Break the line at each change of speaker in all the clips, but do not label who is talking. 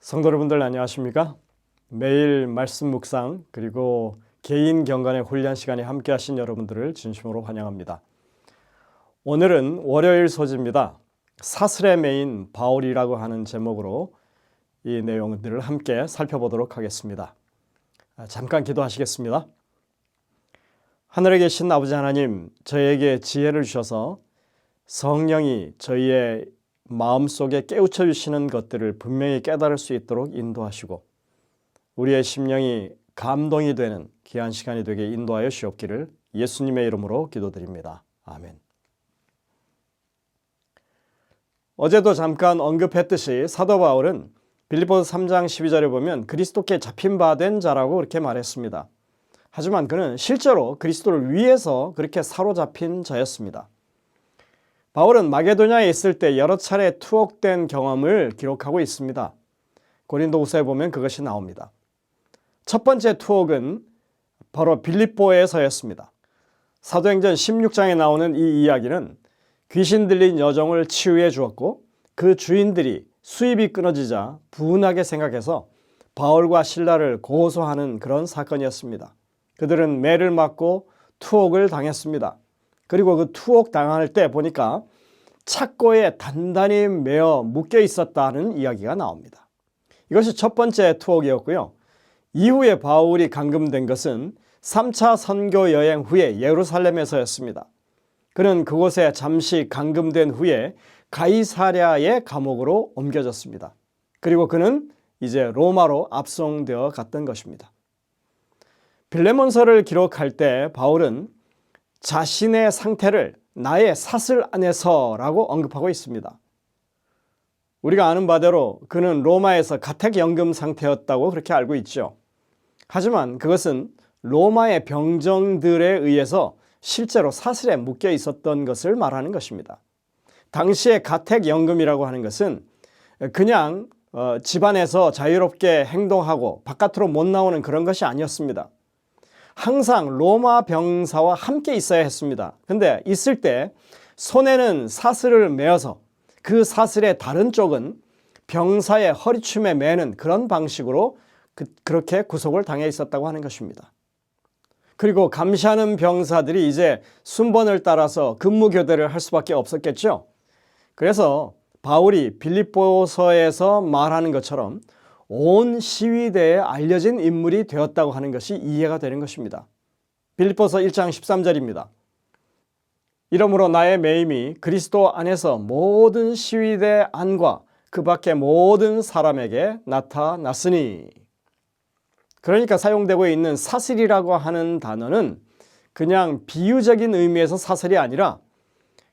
성도 여러분들 안녕하십니까? 매일 말씀 묵상 그리고 개인 경건의 훈련 시간에 함께 하신 여러분들을 진심으로 환영합니다. 오늘은 월요일 소지입니다. 사슬의 메인 바울이라고 하는 제목으로 이 내용들을 함께 살펴보도록 하겠습니다. 잠깐 기도하시겠습니다. 하늘에 계신 아버지 하나님, 저희에게 지혜를 주셔서 성령이 저희의 마음속에 깨우쳐 주시는 것들을 분명히 깨달을 수 있도록 인도하시고 우리의 심령이 감동이 되는 귀한 시간이 되게 인도하여 주옵기를 예수님의 이름으로 기도드립니다. 아멘. 어제도 잠깐 언급했듯이 사도 바울은 빌립보서 3장 12절에 보면 그리스도께 잡힌 바 된 자라고 그렇게 말했습니다. 하지만 그는 실제로 그리스도를 위해서 그렇게 사로잡힌 자였습니다. 바울은 마게도냐에 있을 때 여러 차례 투옥된 경험을 기록하고 있습니다. 고린도후서에 보면 그것이 나옵니다. 첫 번째 투옥은 바로 빌립보에서였습니다. 사도행전 16장에 나오는 이 이야기는 귀신 들린 여종을 치유해 주었고 그 주인들이 수입이 끊어지자 분하게 생각해서 바울과 실라를 고소하는 그런 사건이었습니다. 그들은 매를 맞고 투옥을 당했습니다. 그리고 그 투옥 당할 때 보니까 착고에 단단히 매어 묶여 있었다는 이야기가 나옵니다. 이것이 첫 번째 투옥이었고요. 이후에 바울이 감금된 것은 3차 선교 여행 후에 예루살렘에서였습니다. 그는 그곳에 잠시 감금된 후에 가이사랴의 감옥으로 옮겨졌습니다. 그리고 그는 이제 로마로 압송되어 갔던 것입니다. 빌레몬서를 기록할 때 바울은 자신의 상태를 나의 사슬 안에서라고 언급하고 있습니다. 우리가 아는 바대로 그는 로마에서 가택연금 상태였다고 그렇게 알고 있죠. 하지만 그것은 로마의 병정들에 의해서 실제로 사슬에 묶여 있었던 것을 말하는 것입니다. 당시의 가택연금이라고 하는 것은 그냥 집안에서 자유롭게 행동하고 바깥으로 못 나오는 그런 것이 아니었습니다. 항상 로마 병사와 함께 있어야 했습니다. 근데 있을 때 손에는 사슬을 메어서 그 사슬의 다른 쪽은 병사의 허리춤에 매는 그런 방식으로 그렇게 구속을 당해 있었다고 하는 것입니다. 그리고 감시하는 병사들이 이제 순번을 따라서 근무 교대를 할 수밖에 없었겠죠. 그래서 바울이 빌립보서에서 말하는 것처럼 온 시위대에 알려진 인물이 되었다고 하는 것이 이해가 되는 것입니다. 빌립보서 1장 13절입니다. 이러므로 나의 매임이 그리스도 안에서 모든 시위대 안과 그 밖의 모든 사람에게 나타났으니. 그러니까 사용되고 있는 사슬이라고 하는 단어는 그냥 비유적인 의미에서 사슬이 아니라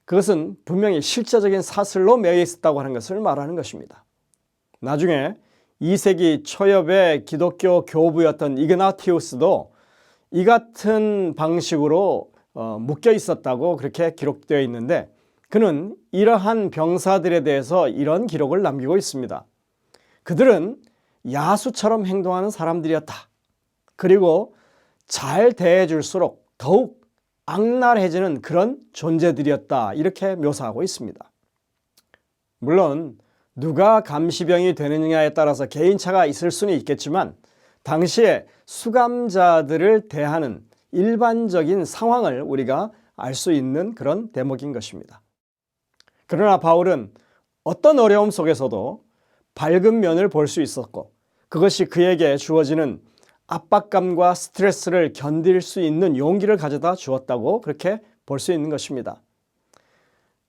그것은 분명히 실제적인 사슬로 매여 있었다고 하는 것을 말하는 것입니다. 나중에 2세기 초엽의 기독교 교부였던 이그나티우스도 이 같은 방식으로 묶여 있었다고 그렇게 기록되어 있는데 그는 이러한 병사들에 대해서 이런 기록을 남기고 있습니다. 그들은 야수처럼 행동하는 사람들이었다. 그리고 잘 대해줄수록 더욱 악랄해지는 그런 존재들이었다. 이렇게 묘사하고 있습니다. 물론 누가 감시병이 되느냐에 따라서 개인차가 있을 수는 있겠지만 당시에 수감자들을 대하는 일반적인 상황을 우리가 알 수 있는 그런 대목인 것입니다. 그러나 바울은 어떤 어려움 속에서도 밝은 면을 볼 수 있었고 그것이 그에게 주어지는 압박감과 스트레스를 견딜 수 있는 용기를 가져다 주었다고 그렇게 볼 수 있는 것입니다.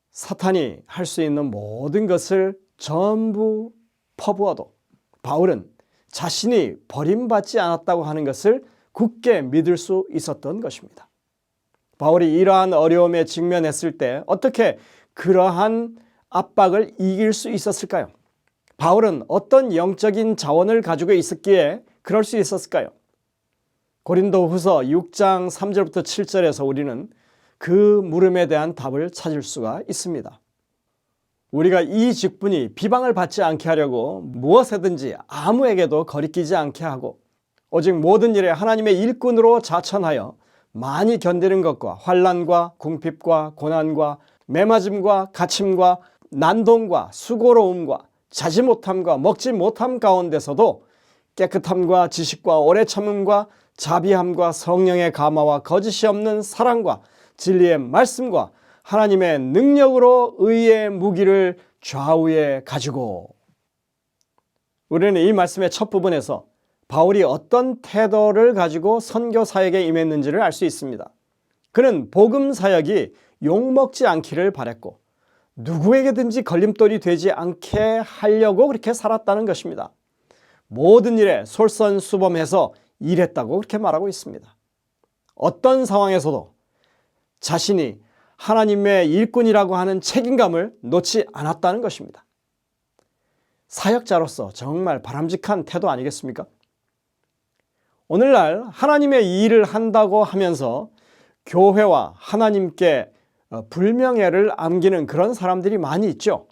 사탄이 할 수 있는 모든 것을 전부 퍼부어도 바울은 자신이 버림받지 않았다고 하는 것을 굳게 믿을 수 있었던 것입니다. 바울이 이러한 어려움에 직면했을 때 어떻게 그러한 압박을 이길 수 있었을까요? 바울은 어떤 영적인 자원을 가지고 있었기에 그럴 수 있었을까요? 고린도후서 6장 3절부터 7절에서 우리는 그 물음에 대한 답을 찾을 수가 있습니다. 우리가 이 직분이 비방을 받지 않게 하려고 무엇이든지 아무에게도 거리끼지 않게 하고 오직 모든 일에 하나님의 일꾼으로 자천하여 많이 견디는 것과 환난과 궁핍과 고난과 매맞음과 갇힘과 난동과 수고로움과 자지 못함과 먹지 못함 가운데서도 깨끗함과 지식과 오래 참음과 자비함과 성령의 감화와 거짓이 없는 사랑과 진리의 말씀과 하나님의 능력으로 의의 무기를 좌우에 가지고. 우리는 이 말씀의 첫 부분에서 바울이 어떤 태도를 가지고 선교 사역에 임했는지를 알 수 있습니다. 그는 복음 사역이 욕먹지 않기를 바랬고 누구에게든지 걸림돌이 되지 않게 하려고 그렇게 살았다는 것입니다. 모든 일에 솔선수범해서 일했다고 그렇게 말하고 있습니다. 어떤 상황에서도 자신이 하나님의 일꾼이라고 하는 책임감을 놓지 않았다는 것입니다. 사역자로서 정말 바람직한 태도 아니겠습니까? 오늘날 하나님의 일을 한다고 하면서 교회와 하나님께 불명예를 안기는 그런 사람들이 많이 있죠.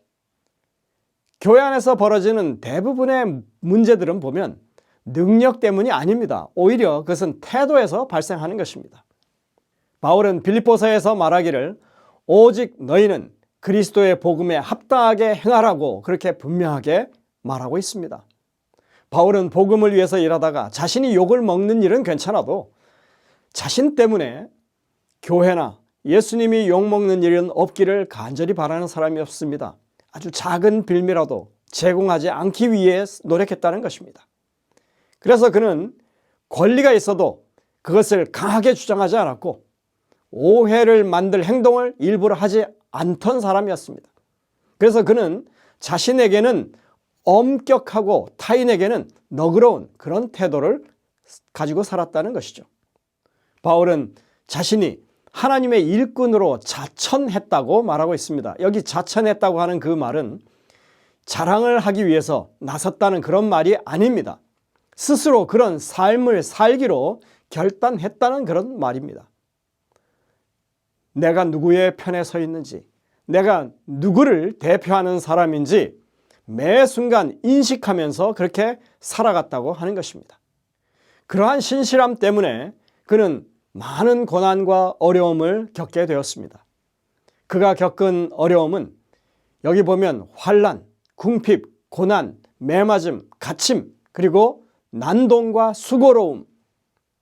교회 안에서 벌어지는 대부분의 문제들은 보면 능력 때문이 아닙니다. 오히려 그것은 태도에서 발생하는 것입니다. 바울은 빌립보서에서 말하기를 오직 너희는 그리스도의 복음에 합당하게 행하라고 그렇게 분명하게 말하고 있습니다. 바울은 복음을 위해서 일하다가 자신이 욕을 먹는 일은 괜찮아도 자신 때문에 교회나 예수님이 욕먹는 일은 없기를 간절히 바라는 사람이었습니다. 아주 작은 빌미라도 제공하지 않기 위해 노력했다는 것입니다. 그래서 그는 권리가 있어도 그것을 강하게 주장하지 않았고 오해를 만들 행동을 일부러 하지 않던 사람이었습니다. 그래서 그는 자신에게는 엄격하고 타인에게는 너그러운 그런 태도를 가지고 살았다는 것이죠. 바울은 자신이 하나님의 일꾼으로 자천했다고 말하고 있습니다. 여기 자천했다고 하는 그 말은 자랑을 하기 위해서 나섰다는 그런 말이 아닙니다. 스스로 그런 삶을 살기로 결단했다는 그런 말입니다. 내가 누구의 편에 서 있는지, 내가 누구를 대표하는 사람인지 매 순간 인식하면서 그렇게 살아갔다고 하는 것입니다. 그러한 신실함 때문에 그는 많은 고난과 어려움을 겪게 되었습니다. 그가 겪은 어려움은 여기 보면 환난, 궁핍, 고난, 매맞음, 갇힘, 그리고 난동과 수고로움,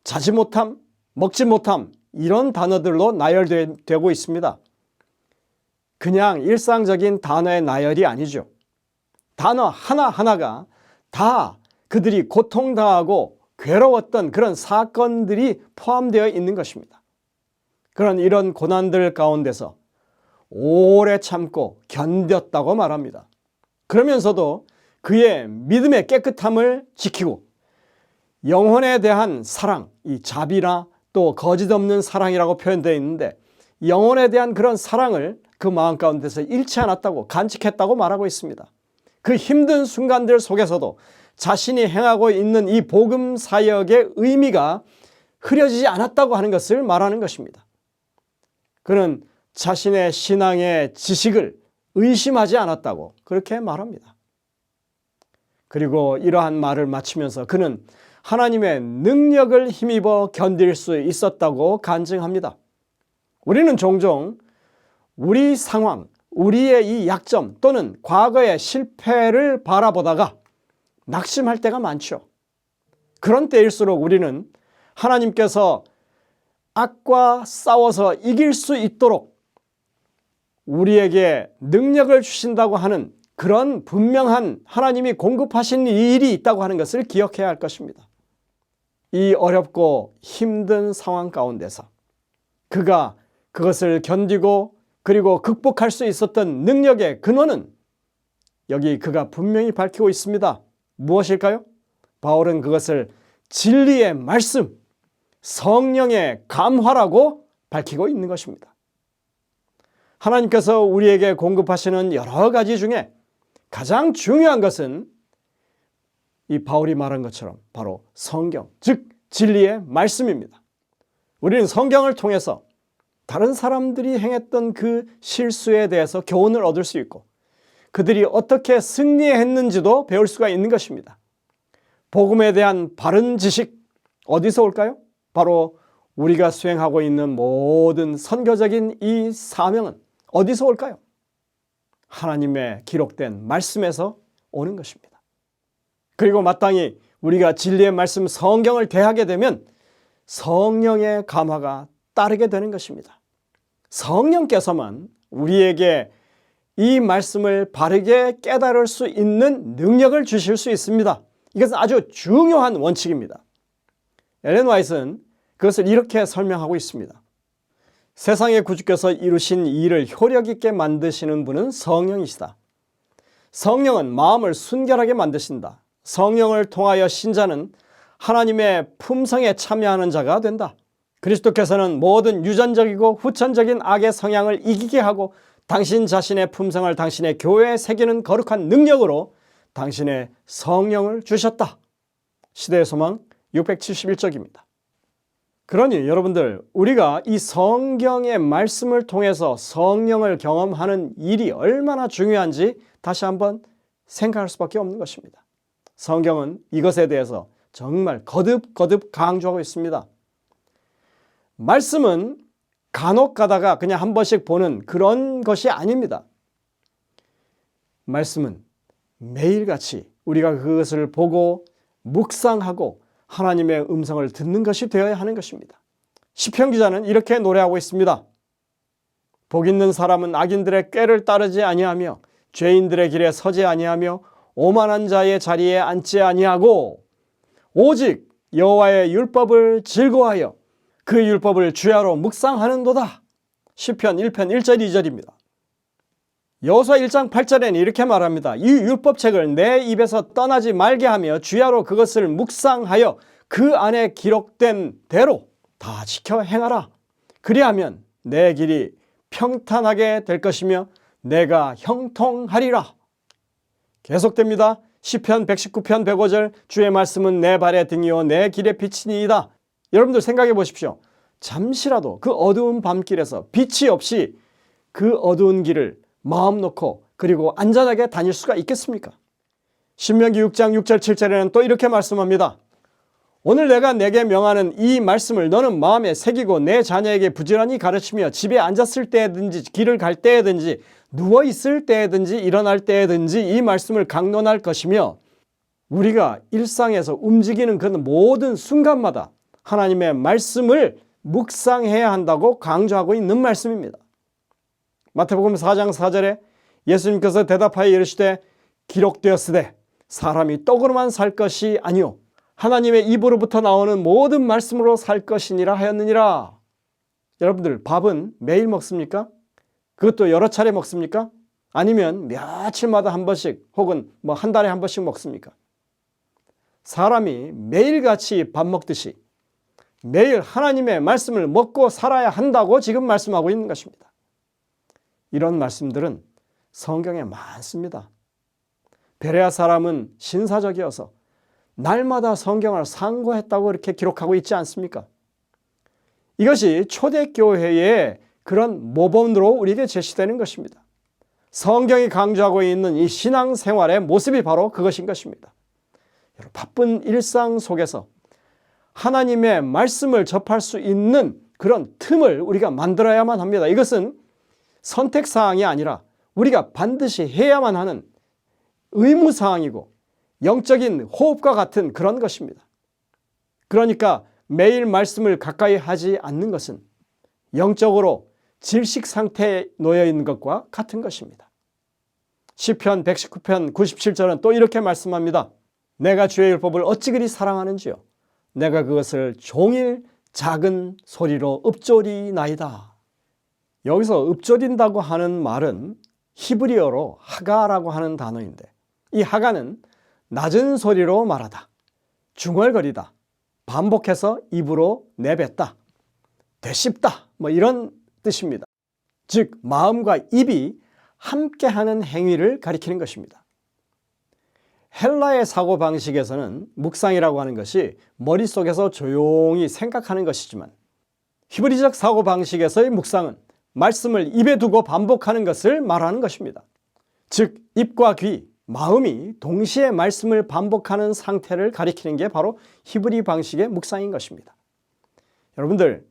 자지 못함, 먹지 못함 이런 단어들로 나열되고 있습니다. 그냥 일상적인 단어의 나열이 아니죠. 단어 하나하나가 다 그들이 고통당하고 괴로웠던 그런 사건들이 포함되어 있는 것입니다. 그런 이런 고난들 가운데서 오래 참고 견뎠다고 말합니다. 그러면서도 그의 믿음의 깨끗함을 지키고 영혼에 대한 사랑, 이 자비나 또 거짓 없는 사랑이라고 표현되어 있는데 영혼에 대한 그런 사랑을 그 마음 가운데서 잃지 않았다고 간직했다고 말하고 있습니다. 그 힘든 순간들 속에서도 자신이 행하고 있는 이 복음 사역의 의미가 흐려지지 않았다고 하는 것을 말하는 것입니다. 그는 자신의 신앙의 지식을 의심하지 않았다고 그렇게 말합니다. 그리고 이러한 말을 마치면서 그는 하나님의 능력을 힘입어 견딜 수 있었다고 간증합니다. 우리는 종종 우리 상황, 우리의 이 약점 또는 과거의 실패를 바라보다가 낙심할 때가 많죠. 그런 때일수록 우리는 하나님께서 악과 싸워서 이길 수 있도록 우리에게 능력을 주신다고 하는 그런 분명한 하나님이 공급하신 일이 있다고 하는 것을 기억해야 할 것입니다. 이 어렵고 힘든 상황 가운데서 그가 그것을 견디고 그리고 극복할 수 있었던 능력의 근원은 여기 그가 분명히 밝히고 있습니다. 무엇일까요? 바울은 그것을 진리의 말씀, 성령의 감화라고 밝히고 있는 것입니다. 하나님께서 우리에게 공급하시는 여러 가지 중에 가장 중요한 것은 이 바울이 말한 것처럼 바로 성경, 즉 진리의 말씀입니다. 우리는 성경을 통해서 다른 사람들이 행했던 그 실수에 대해서 교훈을 얻을 수 있고 그들이 어떻게 승리했는지도 배울 수가 있는 것입니다. 복음에 대한 바른 지식 어디서 올까요? 바로 우리가 수행하고 있는 모든 선교적인 이 사명은 어디서 올까요? 하나님의 기록된 말씀에서 오는 것입니다. 그리고 마땅히 우리가 진리의 말씀 성경을 대하게 되면 성령의 감화가 따르게 되는 것입니다. 성령께서만 우리에게 이 말씀을 바르게 깨달을 수 있는 능력을 주실 수 있습니다. 이것은 아주 중요한 원칙입니다. 엘렌 화이트는 그것을 이렇게 설명하고 있습니다. 세상의 구주께서 이루신 이 일을 효력 있게 만드시는 분은 성령이시다. 성령은 마음을 순결하게 만드신다. 성령을 통하여 신자는 하나님의 품성에 참여하는 자가 된다. 그리스도께서는 모든 유전적이고 후천적인 악의 성향을 이기게 하고 당신 자신의 품성을 당신의 교회에 새기는 거룩한 능력으로 당신의 성령을 주셨다. 시대의 소망 671쪽입니다. 그러니 여러분들, 우리가 이 성경의 말씀을 통해서 성령을 경험하는 일이 얼마나 중요한지 다시 한번 생각할 수밖에 없는 것입니다. 성경은 이것에 대해서 정말 거듭 강조하고 있습니다. 말씀은 간혹 가다가 그냥 한 번씩 보는 그런 것이 아닙니다. 말씀은 매일같이 우리가 그것을 보고 묵상하고 하나님의 음성을 듣는 것이 되어야 하는 것입니다. 시편 기자는 이렇게 노래하고 있습니다. 복 있는 사람은 악인들의 꾀를 따르지 아니하며 죄인들의 길에 서지 아니하며 오만한 자의 자리에 앉지 아니하고 오직 여호와의 율법을 즐거워하여 그 율법을 주야로 묵상하는도다. 시편 1편 1절 2절입니다. 여호수아 1장 8절에는 이렇게 말합니다. 이 율법책을 내 입에서 떠나지 말게 하며 주야로 그것을 묵상하여 그 안에 기록된 대로 다 지켜 행하라. 그리하면 내 길이 평탄하게 될 것이며 내가 형통하리라. 계속됩니다. 시편 119편 105절 주의 말씀은 내 발의 등이요 내 길의 빛이니이다. 여러분들 생각해 보십시오. 잠시라도 그 어두운 밤길에서 빛이 없이 그 어두운 길을 마음 놓고 그리고 안전하게 다닐 수가 있겠습니까? 신명기 6장 6절 7절에는 또 이렇게 말씀합니다. 오늘 내가 내게 명하는 이 말씀을 너는 마음에 새기고 내 자녀에게 부지런히 가르치며 집에 앉았을 때든지 길을 갈 때든지 누워 있을 때든지 일어날 때든지 이 말씀을 강론할 것이며 우리가 일상에서 움직이는 그 모든 순간마다 하나님의 말씀을 묵상해야 한다고 강조하고 있는 말씀입니다. 마태복음 4장 4절에 예수님께서 대답하여 이르시되 기록되었으되 사람이 떡으로만 살 것이 아니요 하나님의 입으로부터 나오는 모든 말씀으로 살 것이니라 하였느니라. 여러분들 밥은 매일 먹습니까? 그것도 여러 차례 먹습니까? 아니면 며칠마다 한 번씩 혹은 한 달에 한 번씩 먹습니까? 사람이 매일같이 밥 먹듯이 매일 하나님의 말씀을 먹고 살아야 한다고 지금 말씀하고 있는 것입니다. 이런 말씀들은 성경에 많습니다. 베레아 사람은 신사적이어서 날마다 성경을 상고했다고 이렇게 기록하고 있지 않습니까? 이것이 초대교회의 그런 모범으로 우리에게 제시되는 것입니다. 성경이 강조하고 있는 이 신앙생활의 모습이 바로 그것인 것입니다. 바쁜 일상 속에서 하나님의 말씀을 접할 수 있는 그런 틈을 우리가 만들어야만 합니다. 이것은 선택사항이 아니라 우리가 반드시 해야만 하는 의무사항이고 영적인 호흡과 같은 그런 것입니다. 그러니까 매일 말씀을 가까이 하지 않는 것은 영적으로 질식 상태에 놓여 있는 것과 같은 것입니다. 시편 119편 97절은 또 이렇게 말씀합니다. 내가 주의 율법을 어찌 그리 사랑하는지요 내가 그것을 종일 작은 소리로 읊조리나이다. 여기서 읊조린다고 하는 말은 히브리어로 하가라고 하는 단어인데 이 하가는 낮은 소리로 말하다, 중얼거리다, 반복해서 입으로 내뱉다, 되씹다 이런 뜻입니다. 즉 마음과 입이 함께하는 행위를 가리키는 것입니다. 헬라의 사고방식에서는 묵상이라고 하는 것이 머릿속에서 조용히 생각하는 것이지만 히브리적 사고방식에서의 묵상은 말씀을 입에 두고 반복하는 것을 말하는 것입니다. 즉 입과 귀, 마음이 동시에 말씀을 반복하는 상태를 가리키는 게 바로 히브리 방식의 묵상인 것입니다. 여러분들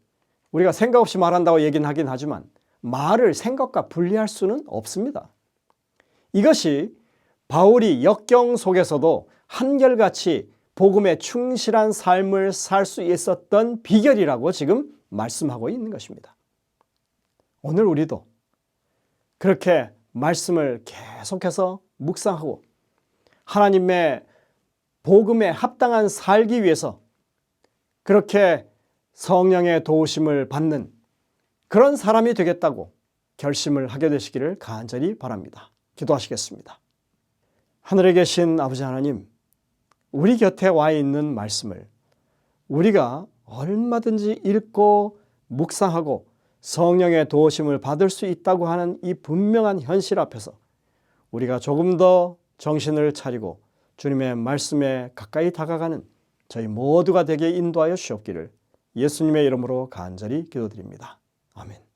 우리가 생각 없이 말한다고 얘기는 하긴 하지만 말을 생각과 분리할 수는 없습니다. 이것이 바울이 역경 속에서도 한결같이 복음에 충실한 삶을 살 수 있었던 비결이라고 지금 말씀하고 있는 것입니다. 오늘 우리도 그렇게 말씀을 계속해서 묵상하고 하나님의 복음에 합당한 살기 위해서 그렇게 성령의 도우심을 받는 그런 사람이 되겠다고 결심을 하게 되시기를 간절히 바랍니다. 기도하시겠습니다. 하늘에 계신 아버지 하나님, 우리 곁에 와 있는 말씀을 우리가 얼마든지 읽고 묵상하고 성령의 도우심을 받을 수 있다고 하는 이 분명한 현실 앞에서 우리가 조금 더 정신을 차리고 주님의 말씀에 가까이 다가가는 저희 모두가 되게 인도하여 주옵기를 예수님의 이름으로 간절히 기도드립니다. 아멘.